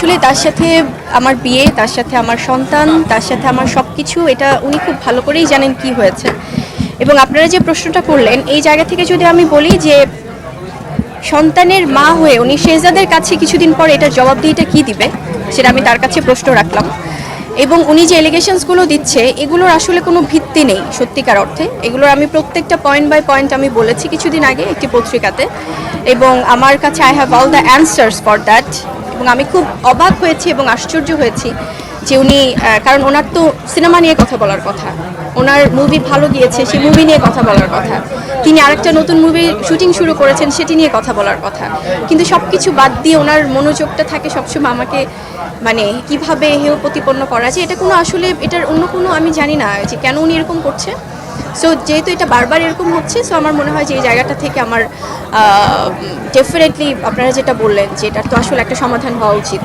আসলে তার সাথে আমার বিয়ে, তার সাথে আমার সন্তান, তার সাথে আমার সব কিছু, এটা উনি খুব ভালো করেই জানেন কি হয়েছে। এবং আপনারা যে প্রশ্নটা করলেন, এই জায়গা থেকে যদি আমি বলি যে সন্তানের মা হয়ে উনি শেহজাদের কাছে কিছুদিন পর এটার জবাবদিহিটা কী দিবে, সেটা আমি তার কাছে প্রশ্ন রাখলাম। এবং উনি যে এলিগেশনসগুলো দিচ্ছে, এগুলোর আসলে কোনো ভিত্তি নেই সত্যিকার অর্থে। এগুলোর আমি প্রত্যেকটা পয়েন্ট বাই পয়েন্ট আমি বলেছি কিছুদিন আগে একটি পত্রিকাতে, এবং আমার কাছে I have all the answers for that. এবং আমি খুব অবাক হয়েছি এবং আশ্চর্য হয়েছি যে উনি, কারণ ওনার তো সিনেমা নিয়ে কথা বলার কথা, ওনার মুভি ভালো গিয়েছে, সেই মুভি নিয়ে কথা বলার কথা, তিনি আরেকটা নতুন মুভি শুটিং শুরু করেছেন, সেটি নিয়ে কথা বলার কথা। কিন্তু সব কিছু বাদ দিয়ে ওনার মনোযোগটা থাকে সবসময় আমাকে মানে কিভাবে হেয় প্রতিপন্ন করা যায়, এটা কোনো আসলে এটার অন্য কোনো আমি জানি না যে কেন উনি এরকম করছে। সো যেহেতু এটা বারবার এরকম হচ্ছে, সো আমার মনে হয় যে এই জায়গাটা থেকে আমার ডেফিনেটলি আপনারা যেটা বললেন যে এটার তো আসলে একটা সমাধান হওয়া উচিত।